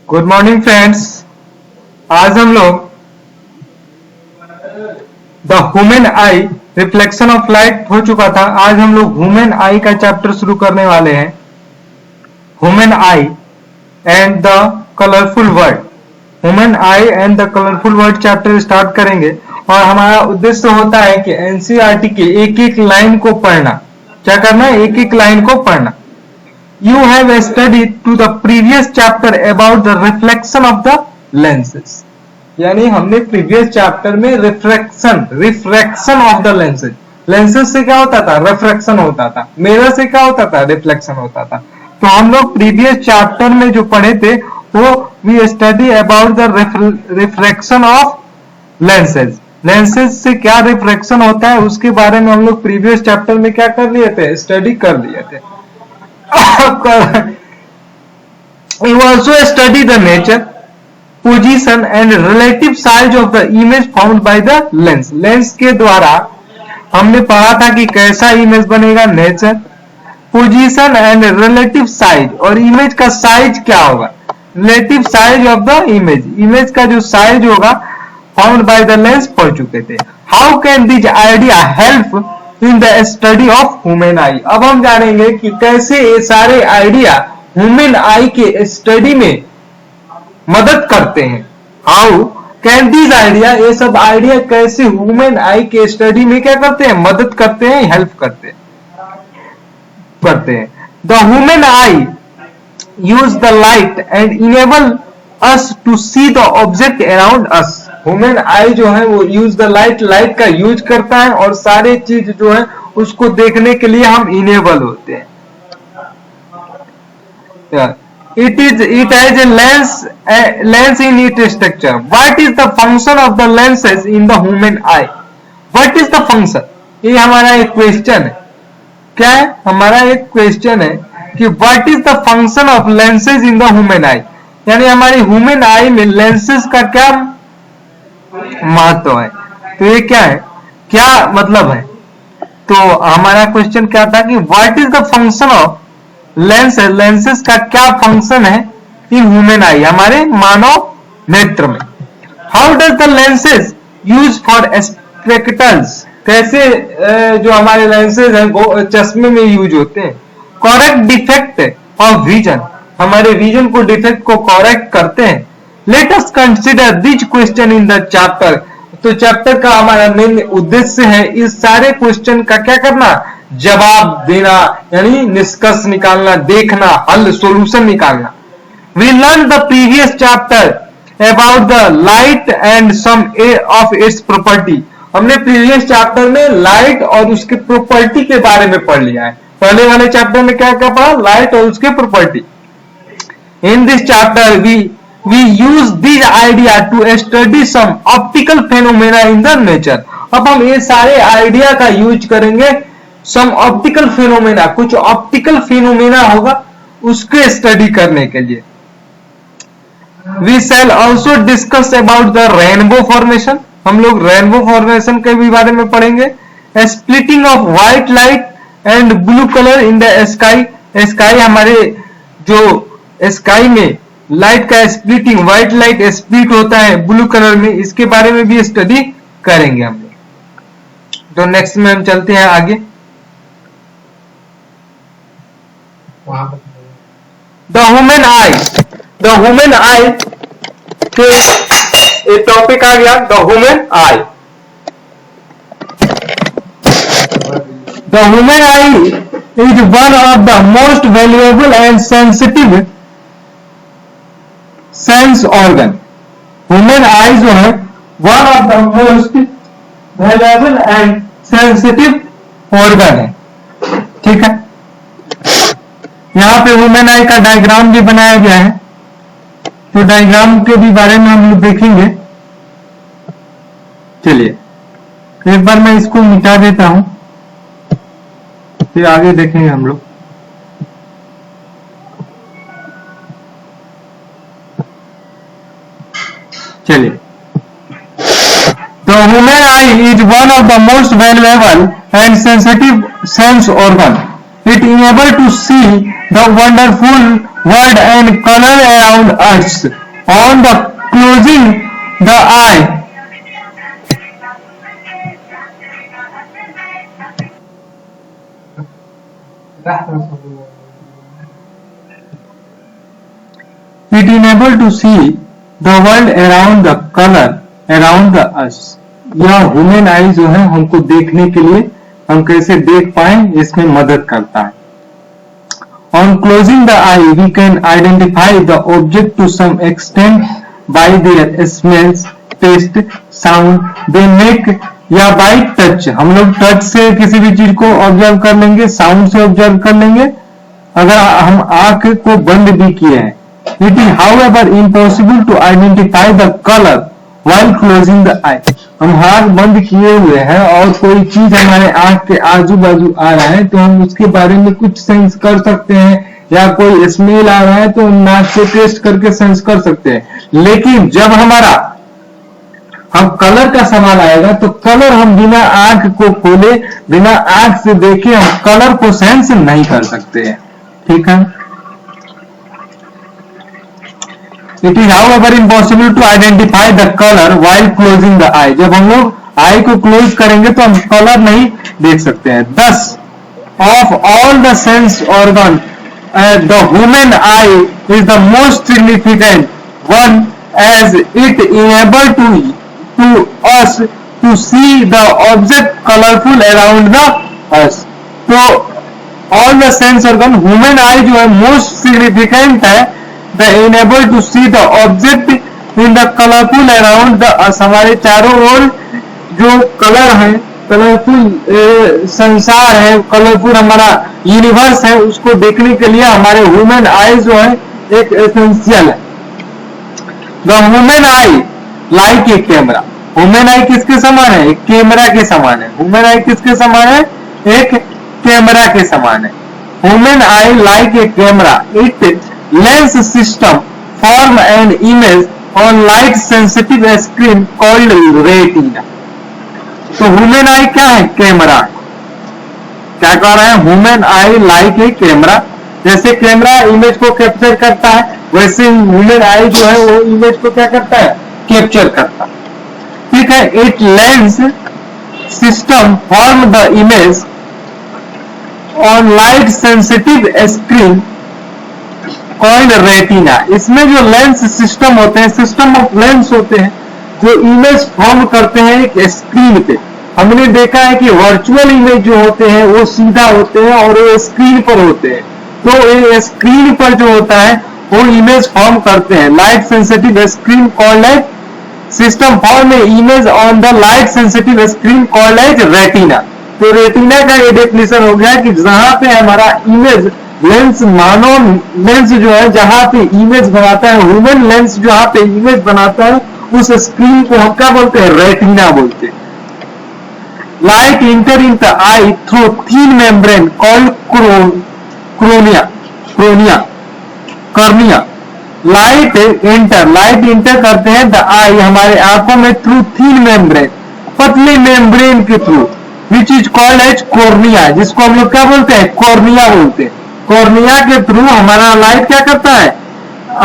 Good morning friends. आज हम लोग the human I reflection of light हो चुका था। आज हम लोग ह्यूमन आई का चैप्टर शुरू करने वाले हैं। Human I and the colourful word. Human I and the colourful word chapter start करेंगे और हमारा उद्देश्य होता है कि एनसीईआरटी के एक एक लाइन को पढ़ना। क्या करना है? एक एक लाइन को पढ़ना। You have studied to the previous chapter about the reflection of the lenses. यानी हमने प्रीवियस चैप्टर में refraction of the lenses. Lenses से क्या होता था? रिफ्रैक्शन होता था। मिरर से क्या होता था? रिफ्लेक्शन होता था। तो हम लोग प्रीवियस चैप्टर में जो पढ़े थे वो we study about the refraction of lenses. Lenses से क्या रिफ्रैक्शन होता है उसके बारे में हम लोग प्रीवियस चैप्टर में क्या कर लिए थे? स्टडी कर लिए थे। You also study the nature, position and relative size of the image found by the lens. Lens के द्वारा हमने पढ़ा था कि कैसा इमेज बनेगा, nature, position and relative size, और इमेज का साइज क्या होगा, relative size of the image, image का जो साइज होगा फाउंड बाय द लेंस पढ़ चुके थे। How can this idea help in the study of human आई। अब हम जानेंगे कि कैसे ये सारे आइडिया ह्यूमन आई के स्टडी में मदद करते हैं। हाउ कैन दिस आइडिया, ये सब आइडिया कैसे ह्यूमन आई के स्टडी में क्या करते हैं? मदद करते हैं, हेल्प करते हैं। The human eye use the light and enable us to see the object around us. Human eye जो है वो यूज द लाइट का यूज करता है और सारे चीज जो है उसको देखने के लिए हम इनेबल होते हैं। It has a lens in it structure. What is the function of the lenses in the human I? What is the function? ये हमारा एक क्वेश्चन है। क्या है? हमारा एक क्वेश्चन है कि what is the function of lenses in the human आई, यानी हमारी ह्यूमन आई में लेंसेज का क्या महत्व है। तो ये क्या है, क्या मतलब है? तो हमारा क्वेश्चन क्या था कि what is the function of lenses, lenses का क्या फंक्शन है इन ह्यूमन आई, हमारे मानव नेत्र में। How does the lenses use for spectacles, कैसे जो हमारे लेंसेज हैं चश्मे में यूज होते हैं। करेक्ट डिफेक्ट ऑफ विजन, हमारे विजन को डिफेक्ट को करेक्ट करते हैं। Let us consider this question in the chapter. तो चैप्टर का हमारा मेन उद्देश्य है इस सारे क्वेश्चन का क्या करना? जवाब देना, यानी निष्कर्ष निकालना, देखना, हल, सॉल्यूशन निकालना। We learn the previous chapter about the light and some of its property. हमने प्रीवियस चैप्टर में लाइट और उसके प्रॉपर्टी के बारे में पढ़ लिया है। पहले वाले चैप्टर में क्या क्या पढ़ा? लाइट और उसके property. In this chapter we use this idea to study some optical phenomena in the nature. अब हम ये सारे आइडिया का यूज करेंगे some optical phenomena, कुछ ऑप्टिकल फिनोमेना होगा उसके स्टडी करने के लिए। We shall also discuss about the rainbow formation. हम लोग रेनबो फॉर्मेशन के भी बारे में पढ़ेंगे। Splitting of white light and blue color in the sky. Sky, हमारे जो स्काई में लाइट का स्प्लिटिंग, व्हाइट लाइट स्प्लिट होता है ब्लू कलर में, इसके बारे में भी स्टडी करेंगे हम लोग। तो नेक्स्ट में हम चलते हैं आगे। The human I, the human आई के एक टॉपिक आ गया, the human I. The human I is one of the most valuable and sensitive sense organ. Human eye जो है one of the most valuable and sensitive organ है। ठीक है, यहाँ पे ह्यूमन आई का डायग्राम भी बनाया गया है, तो डायग्राम के भी बारे में हम लोग देखेंगे। चलिए एक बार मैं इसको मिटा देता हूं, फिर आगे देखेंगे हम लोग। चलिए, तो human I is one of the most valuable and sensitive sense organ. It enables to see the wonderful world and color around us. On the closing the eye, it enables to see the world around the color around the us. यह human eye जो है हमको देखने के लिए हम कैसे देख पाए इसमें मदद करता है. On closing the eye, we can identify the object to some extent by their smells, taste, sound they make, या by touch. हम लोग टच से किसी भी चीज को ऑब्जर्व कर लेंगे, साउंड से ऑब्जर्व कर लेंगे अगर हम आंख को बंद भी किए हैं. It is however impossible to identify the color while closing the eye. हम आंख बंद किए हुए हैं और कोई चीज हमारे आंख के आजू बाजू आ रहा है तो हम उसके बारे में कुछ सेंस कर सकते हैं, या कोई स्मेल आ रहा है तो हम नाक से टेस्ट करके सेंस कर सकते हैं. लेकिन जब हमारा हम कलर का सवाल आएगा तो कलर हम बिना आंख को खोले बिना आंख से देखे हम कलर को सेंस नहीं कर सकते हैं. ठीक है. It is however impossible to identify the color while closing the eye. जब हम लोग आई को क्लोज करेंगे तो हम कलर नहीं देख सकते हैं. Thus, of all the sense organ, the human eye is the most significant one as it enables to us to see the object colorful around the us. तो all the sense organ human eye जो है most significant है. The enable to see the object in the colorful around the us. हमारे चारों ओर जो colour है, colourful संसार है, कलरफुल हमारा यूनिवर्स है, उसको देखने के लिए हमारे ह्यूमन आई जो है एक एसेंशियल है. The human eye like a camera. Human आई किसके समान है? एक कैमरा के समान है. ह्यूमन आई किसके समान है? एक कैमरा के समान है. Human eye like a camera. It lens system form an image on light sensitive screen called retina. तो ह्यूमन आई क्या है? कैमरा. क्या कह रहा है? Human I like a camera. जैसे कैमरा इमेज को कैप्चर करता है वैसे ह्यूमन आई जो है वो इमेज को क्या करता है? कैप्चर करता है. ठीक है. It lens system form the image on light sensitive screen called retina. इसमें जो लेंस सिस्टम होते हैं, सिस्टम ऑफ लेंस होते हैं जो इमेज फॉर्म करते हैं एक स्क्रीन पे. हमने देखा है कि वर्चुअल इमेज जो होते हैं वो सीधा होते हैं और वो स्क्रीन पर होते हैं. तो ये स्क्रीन पर जो होता है वो इमेज फॉर्म करते हैं. Light sensitive screen called as system form a image on the light sensitive screen called as retina. तो रेटिना का ये डेफिनेशन हो गया कि जहां पे हमारा इमेज लेंस, मानव लेंस जो है जहां पे इमेज बनाता है, ह्यूमन लेंस जहां पे इमेज बनाता है उस स्क्रीन को हम क्या बोलते हैं? रेटिना बोलते हैं. Light enter in the eye through thin membrane called cornea. Light enter करते हैं द आई हमारे आंखों में थ्रू थिन मेम्ब्रेन, पतले मेम्ब्रेन के through, which is called as cornea, जिसको हम लोग क्या बोलते हैं? कॉर्निया बोलते हैं. कॉर्निया के थ्रू हमारा लाइट क्या करता है?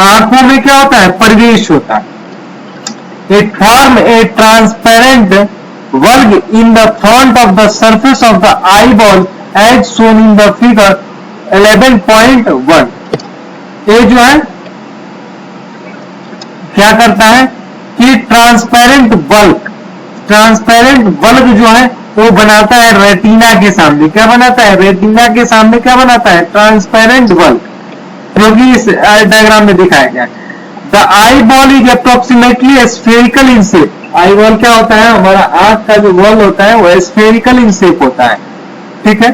आंखों में क्या होता है? प्रवेश होता है. इट फॉर्म ए ट्रांसपेरेंट वर्ग in the front of the surface of the eyeball as shown in the figure 11.1. ये जो है क्या करता है कि ट्रांसपेरेंट बल्ब जो है वो बनाता है रेटिना के सामने. क्या बनाता है? रेटिना के सामने क्या बनाता है? ट्रांसपेरेंट बल्ब, जो कि इस डायग्राम में दिखाया गया. The eye ball is approximately spherical in shape. Eye ball क्या होता है? हमारा आंख का जो बॉल होता है वो स्फेरिकल इन शेप होता है. ठीक है.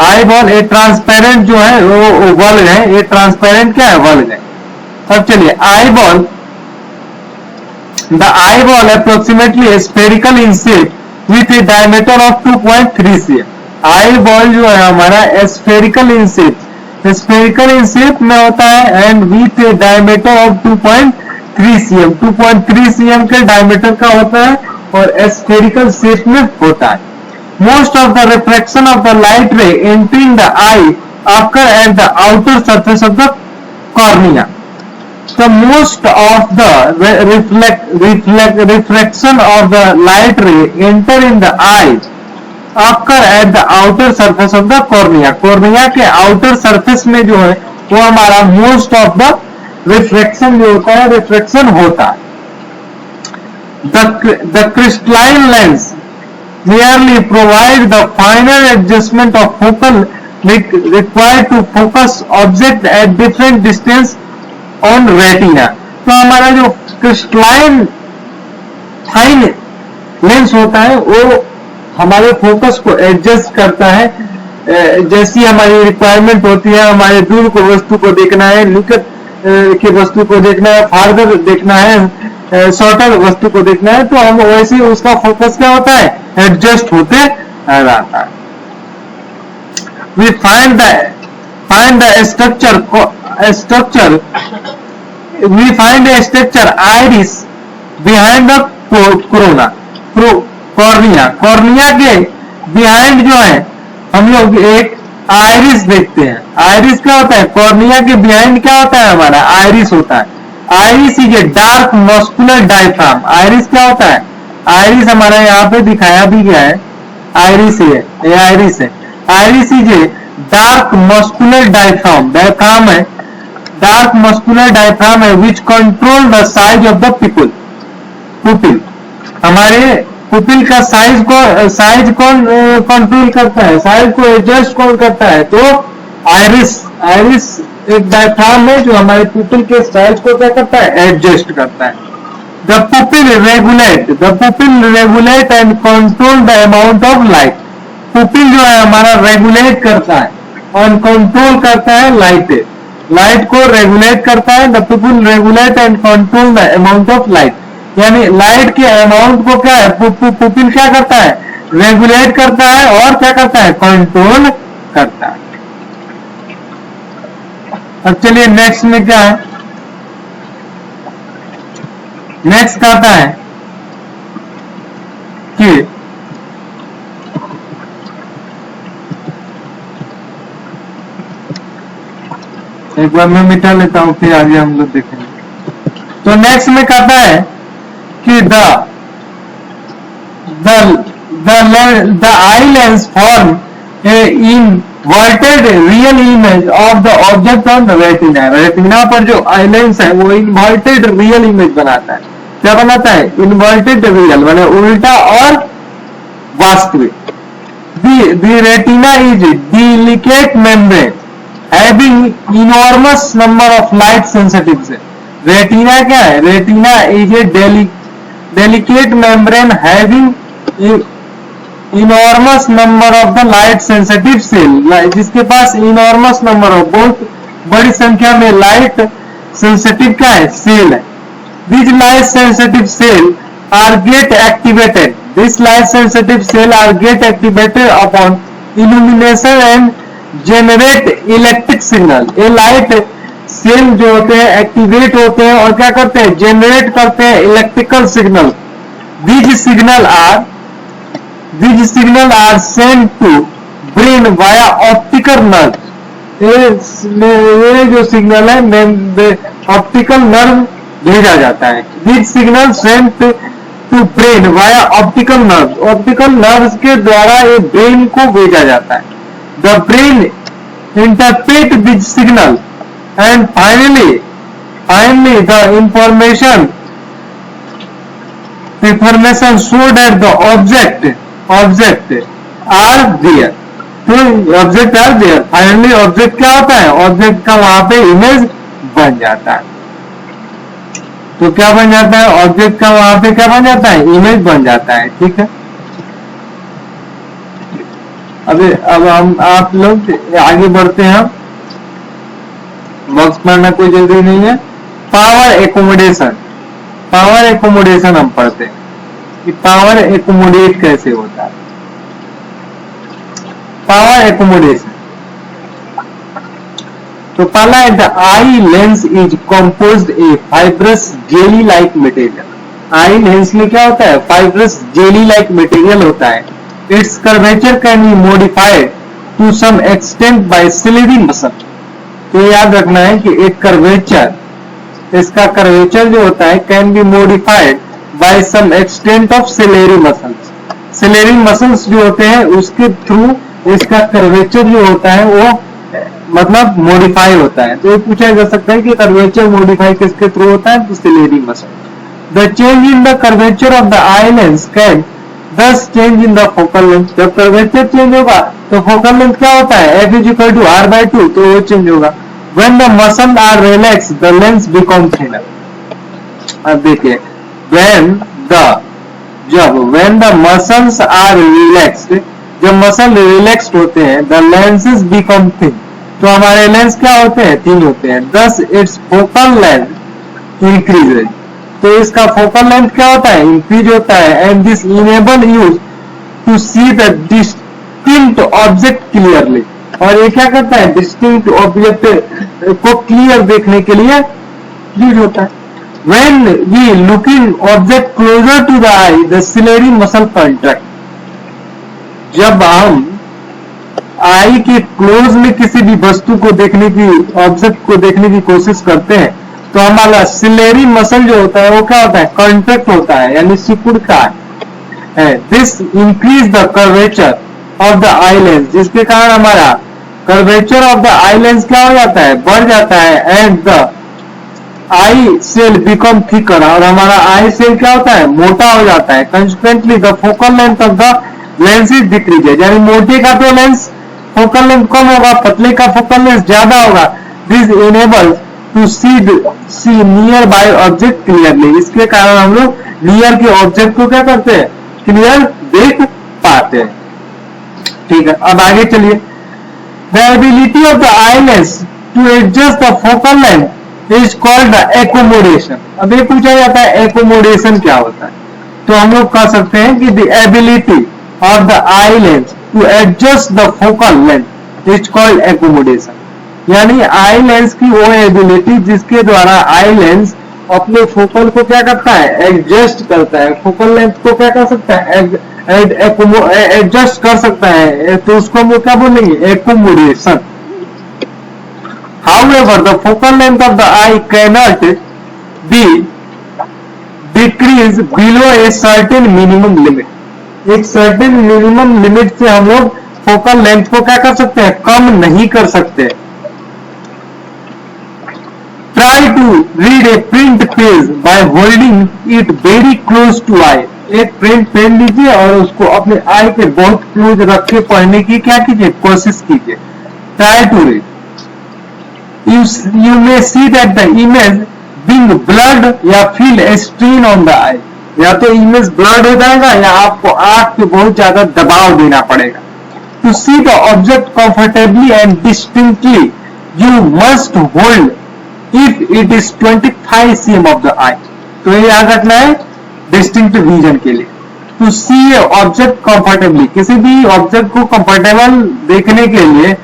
आई बॉल ए ट्रांसपेरेंट जो है वो बल्ब है. ये ट्रांसपेरेंट क्या है? बल्ब है. अब चलिए eye ball, the eye ball approximately spherical in shape with a diameter of 2.3 cm. Eye ball जो है हमारा स्फेरिकल इन शेप में होता है and with A diameter of 2.3 cm. 2.3 cm के डायमीटर का होता है और स्फेरिकल शेप में होता है. Most of the reflection of the light रे entering the I occur at the outer surface of the cornea. The most of the reflection of the light ray enter in the eye occur at the outer surface of the cornea. cornea के outer surface में जो है वो हमारा most of the reflection जो होता है reflection होता है. The crystalline lens merely provide the final adjustment of focal required to focus object at different distance on retina. तो हमारा जो क्रिस्टलाइन फाइन लेंस होता है वो हमारे फोकस को एडजस्ट करता है, जैसी हमारी रिक्वायरमेंट होती है. हमारे दूर को वस्तु को देखना है, निकट की वस्तु को देखना है, फार्दर देखना है, शॉर्टर वस्तु को देखना है, तो हम वैसे उसका फोकस क्या होता है, एडजस्ट होते रहता है. We find the structure we find a structure iris behind the cornea. cornea के behind जो है हम लोग एक आयरिस देखते हैं. आयरिस क्या होता है, कॉर्निया के बिहाइंड क्या होता है, हमारा आयरिस होता है. Iris is a dark muscular diaphragm. Iris क्या होता है, आयरिस हमारा यहाँ पे दिखाया भी गया है, आयरिस है, ये आयरिस है. Iris is a dark muscular diaphragm. Diaphragm है, डार्क मस्कुलर डायफ्राम है which control the size of the pupil. हमारे पुपिल का साइज कौन कंट्रोल करता है, साइज को एडजस्ट कौन करता है, तो आयरिस एक डायफ्राम है जो हमारे पुपिल के साइज को क्या करता है, एडजस्ट करता है. The pupil regulate and control the amount of light. Pupil जो है हमारा रेगुलेट करता है और कंट्रोल करता है लाइट को रेगुलेट करता है. The pupil regulate and control the amount of light. यानी लाइट के अमाउंट को क्या है, पुपिल क्या करता है, रेगुलेट करता है और क्या करता है, कंट्रोल करता है. अब चलिए नेक्स्ट में क्या है, नेक्स्ट आता है कि एक बार मैं मिटा लेता हूं फिर आगे हम लोग देखेंगे. तो नेक्स्ट में कहता है कि the eye lens form a inverted real image of the object on the retina. Retina पर जो आई लेंस है वो इन्वर्टेड रियल इमेज बनाता है. क्या बनाता है, इन्वर्टेड रियल, माने उल्टा और वास्तविक. The retina is delicate membrane having enormous number of light sensitives. Retina क्या है, retina is a delicate membrane having enormous number of the light sensitive cell. जिसके पास enormous number of, बहुत बड़ी संख्या में लाइट सेंसिटिव क्या है, सेल है. These light sensitive cell are get activated. This light sensitive cell are get activated upon illumination and generate electric signal. ये light cell जो होते हैं एक्टिवेट होते हैं और क्या करते हैं, जनरेट करते हैं electrical signal. These signal are sent to brain via optical nerve. ये जो सिग्नल है ऑप्टिकल नर्व भेजा जाता है. These signal sent to brain via optical nerve. Optical nerve के द्वारा ये ब्रेन को भेजा जाता है. The brain interpret this signal and finally the information show that the object are there. तो object are there. Finally object क्या होता है, ऑब्जेक्ट का वहां पे इमेज बन जाता है. तो क्या बन जाता है, ऑब्जेक्ट का वहां पे क्या बन जाता है, इमेज बन जाता है. ठीक है, अब हम आप लोग आगे बढ़ते हैं. बॉक्स पढ़ना कोई जल्दी नहीं है. पावर एकोमोडेशन हम पढ़ते हैं कि पावर एकोमोडेट कैसे होता है. पावर एकोमोडेशन, तो पहला है the eye lens is composed A fibrous jelly like material. Eye lens में क्या होता है, फाइब्रस जेली लाइक मटेरियल होता है. Its curvature can be modified to some extent by ciliary muscle. तो याद रखना है कि एक कर्वेचर, इसका कर्वेचर जो होता है can be modified by some extent of ciliary muscles. Ciliary muscles जो होते हैं उसके थ्रू इसका कर्वेचर जो होता है वो मतलब मॉडिफाई होता है। तो ये पूछा जा सकता है कि कर्वेचर मॉडिफाई किसके थ्रू होता है, तो ciliary muscle. The change in the curvature of the eye lens can thus change in the focal length. जब कर्वेचर चेंज होगा तो फोकल लेंथ क्या होता है, f is equal to R by two, तो वो चेंज होगा। When the muscle are relaxed, the lens become thinner. अब देखिए when the muscles are relaxed, जब मसल रिलैक्स्ड होते हैं, the lenses become thin, तो हमारे लेंस क्या होते हैं, थिन होते हैं। Thus its focal length increases, तो इसका फोकल लेंथ क्या होता है, इंक्रीज होता है। And this enable you to see the distinct object clearly, और ये क्या करता है, डिस्टिंक्ट ऑब्जेक्ट को क्लियर देखने के लिए यूज होता है। When we looking object closer to the eye, the ciliary muscle contract, जब हम आई के क्लोज में किसी भी वस्तु को देखने की, ऑब्जेक्ट को देखने की कोशिश करते हैं, तो हमारा सिलेरी मसल जो होता है वो क्या होता है, कॉन्ट्रैक्ट होता है, यानी सिकुड़ता है। This increase the curvature of the eye lens, जिसके कारण हमारा curvature of the eye lens क्या हो जाता है, बढ़ जाता है। And the eye cell become thicker, और हमारा आई सेल क्या होता है, मोटा हो जाता है। Consequently the focal length of the lens is decrease, यानी मोटे का तो लेंस फोकल लेंथ कम होगा, पतले का फोकल लेंथ ज्यादा होगा। This enable to see nearby object clearly, इसके कारण हम लोग नियर के ऑब्जेक्ट को क्या करते हैं, क्लियर देख पाते हैं। ठीक है, अब आगे चलिए। The ability of the eyelens to adjust the focal length is called the accommodation। अब ये पूछा जाता है accommodation क्या होता है, तो हम लोग कह सकते हैं कि the ability of the eyelens to adjust the focal length is called accommodation, यानी आई लेंस की वो एबिलिटी जिसके द्वारा आई लेंस अपने फोकल को क्या करता है, एडजस्ट करता है, फोकल लेंथ को क्या कर सकता है, एडजस्ट कर सकता है, तो उसको हम क्या बोलेंगे, एक्कोमोडेशन। However, the focal length of the eye cannot be decreased below a certain minimum limit। एक certain minimum limit से हम लोग फोकल लेंथ को क्या कर सकते हैं, कम नहीं कर सकते। Try to read a print page by holding it very close to eye। एक प्रिंट पेन लीजिए और उसको अपने आई के बहुत क्लोज रख के पढ़ने की क्या कीजिए, कोशिश कीजिए। Try to read। You may see that the image being blurred या feel a strain on the eye, या तो इमेज ब्लर्ड हो जाएगा या आपको आंख पे बहुत ज्यादा दबाव देना पड़ेगा। To see the object comfortably and distinctly, you must hold if it is 25 cm of the eye। तो ये याद रखना है डिस्टिंक्ट विजन के लिए। To see a object comfortably, किसी भी ऑब्जेक्ट को कंफर्टेबल देखने के लिए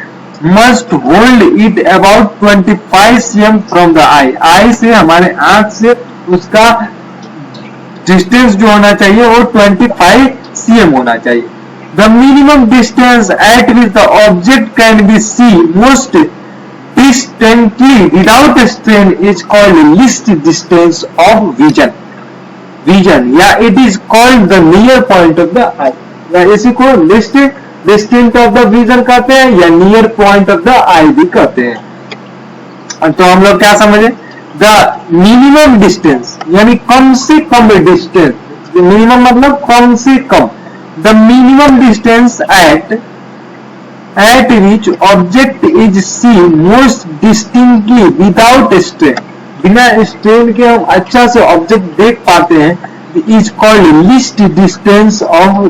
must hold it about 25 cm from the eye, eye से हमारे आंख से उसका डिस्टेंस जो होना चाहिए वो 25 cm होना चाहिए। The minimum distance at which the object can be see most distinctly without strain is called least distance of vision, या it is called the near point of the eye, या इसी को least distance of the vision कहते हैं या near point of the eye भी कहते हैं। तो हम लोग क्या समझे, the minimum distance यानी कम से कम डिस्टेंस, मिनिमम मतलब कम से कम, the minimum distance at which object is seen most distinctly without strain, बिना स्ट्रेन के हम अच्छा से ऑब्जेक्ट देख पाते हैं, is called least distance of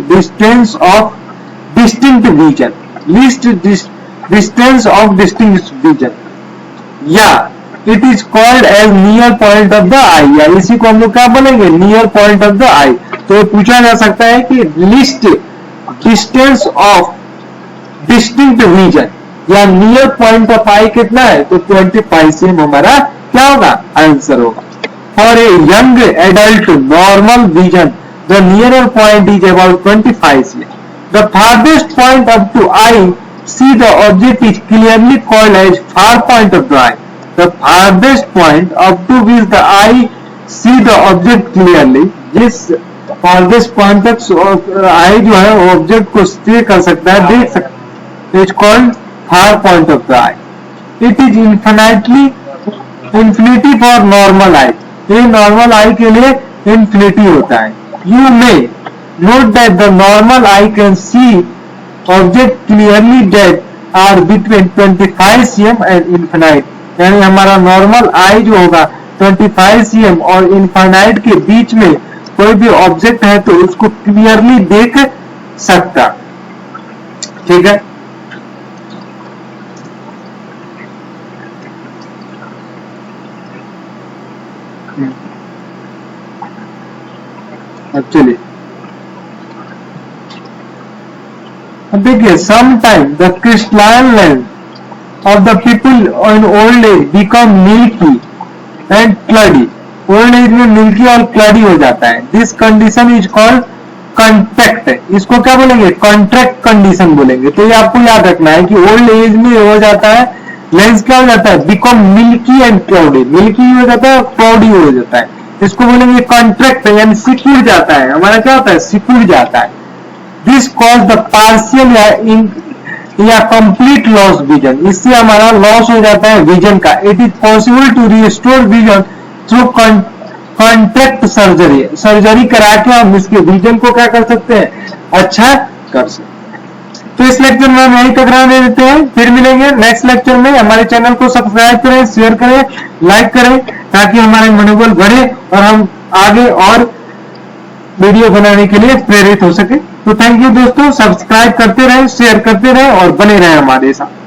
distinct vision, least distance of distinct vision, या it is called as near point of the eye, या इसी को हम लोग क्या बोलेंगे, near point of the eye। तो पूछा जा सकता है कि least distance of distinct vision या नियर पॉइंट ऑफ आई कितना है, तो 25 cm हमारा क्या होगा, आंसर होगा। For a young adult normal vision the nearer point is about 25 cm। The farthest point up to eye see the object is clearly called as far point of the eye. The farthest point up to which the eye see the object clearly, जिस farthest point तक eye जो है वो object को see कर सकता है, देख सकता है, it's called far point of the eye. It is infinity for normal eye. ये normal eye के लिए infinity होता है. You may note that the normal eye can see object clearly that are between 25 cm and infinite. यानी हमारा normal आई जो होगा 25 cm और इनफाइनाइट के बीच में कोई भी ऑब्जेक्ट है तो उसको क्लियरली देख सकता. ठीक है. अब चलिए देखिए, sometime the crystalline lens of the people in old age become milky and cloudy. Old age में milky और cloudy हो जाता है. This condition is called contract. इसको क्या बोलेंगे? Contract condition बोलेंगे. तो ये आपको याद रखना है कि old age में हो जाता है, लेंस क्या हो जाता है? Become milky and cloudy. Milky हो जाता है, cloudy हो जाता है. इसको बोलेंगे contract, यानी सिकुड़ जाता है. हमारा क्या होता है? सिकुड़ जाता है. This cause the partial या कंप्लीट लॉस विजन. इससे हमारा लॉस हो जाता है विजन का. It is possible to restore vision through contract surgery. Surgery करा के हम इसके विजन को क्या कर सकते हैं? अच्छा कर सकते हैं. तो इस लेक्चर में हम यही तक रहने देते हैं. फिर मिलेंगे नेक्स्ट लेक्चर में. हमारे चैनल को सब्सक्राइब करें, शेयर करें, लाइक करें ताकि हमारा मनोबल बढ़े और हम आगे और वीडियो बनाने के लिए प्रेरित हो सके. तो थैंक यू दोस्तों. सब्सक्राइब करते रहें, शेयर करते रहें और बने रहें हमारे साथ.